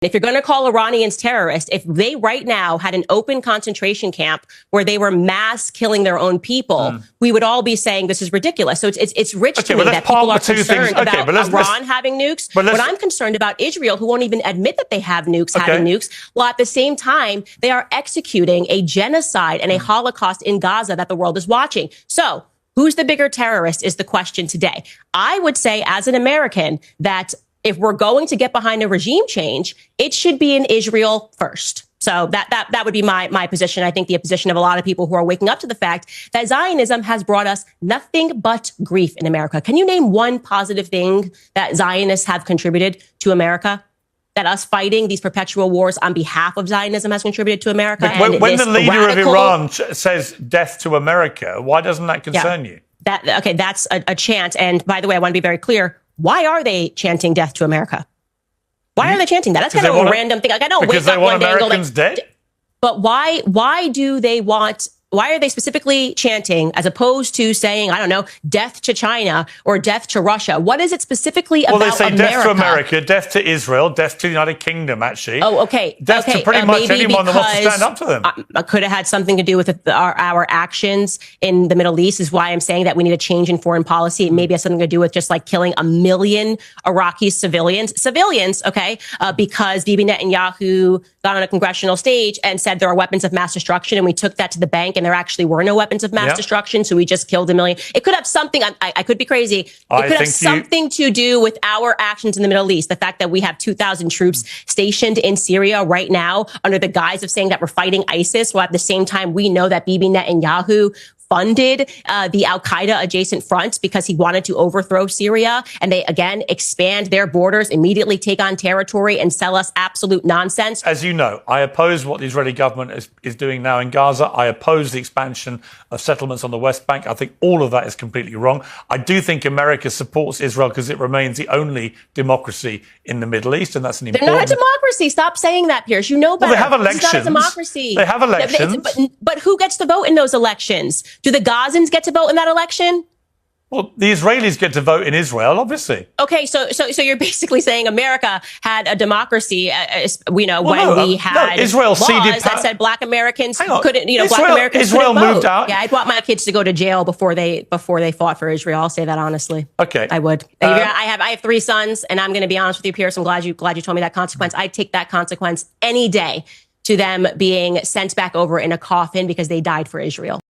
If you're going to call Iranians terrorists, if they right now had an open concentration camp where they were mass killing their own people, we would all be saying this is ridiculous. So it's rich to me that people are concerned about Iran having nukes. But I'm concerned about Israel, who won't even admit that they have nukes, having nukes, while at the same time, they are executing a genocide and a Holocaust in Gaza that the world is watching. So who's the bigger terrorist is the question today. I would say as an American that if we're going to get behind a regime change, it should be in Israel first. So that would be my position. I think the position of a lot of people who are waking up to the fact that Zionism has brought us nothing but grief in America. Can you name one positive thing that Zionists have contributed to America? That us fighting these perpetual wars on behalf of Zionism has contributed to America? When the leader of Iran says death to America, why doesn't that concern you? That's a chant. And by the way, I want to be very clear. Why are they chanting death to America? Why are they chanting that? That's kind of a random thing. Like, I know because they want Americans dead. But why do they want? Why are they specifically chanting as opposed to saying, I don't know, death to China or death to Russia? What is it specifically about America? Well, they say death to America, death to Israel, death to the United Kingdom, actually. Oh, okay. Death to pretty much anyone that wants to stand up to them. Could have had something to do with our actions in the Middle East is why I'm saying that we need a change in foreign policy. It maybe has something to do with just like killing 1 million Iraqi civilians, because Bibi Netanyahu got on a congressional stage and said there are weapons of mass destruction, and we took that to the bank, and there actually were no weapons of mass destruction, so we just killed 1 million. It could have something, I could be crazy, it could have something to do with our actions in the Middle East. The fact that we have 2,000 troops stationed in Syria right now under the guise of saying that we're fighting ISIS, while at the same time we know that Bibi Netanyahu funded the al-Qaeda adjacent front because he wanted to overthrow Syria, and they again expand their borders, immediately take on territory and sell us absolute nonsense. As you know, I oppose what the Israeli government is doing now in Gaza. I oppose the expansion of settlements on the West Bank. I think all of that is completely wrong. I do think America supports Israel because it remains the only democracy in the Middle East, and that's an important... They're not a democracy. Stop saying that, Pierce. You know better. Well, they have elections. It's not a democracy. They have elections. But who gets to vote in those elections? Do the Gazans get to vote in that election? Well, the Israelis get to vote in Israel, obviously. Okay, so you're basically saying America had a democracy, we had Israel laws that said Black Americans couldn't, Black Americans Israel couldn't vote. moved out. Yeah, I'd want my kids to go to jail before they fought for Israel. I'll say that honestly. Okay, I would. I have 3 sons, and I'm going to be honest with you, Pierce. I'm glad you told me that consequence. I'd take that consequence any day to them being sent back over in a coffin because they died for Israel.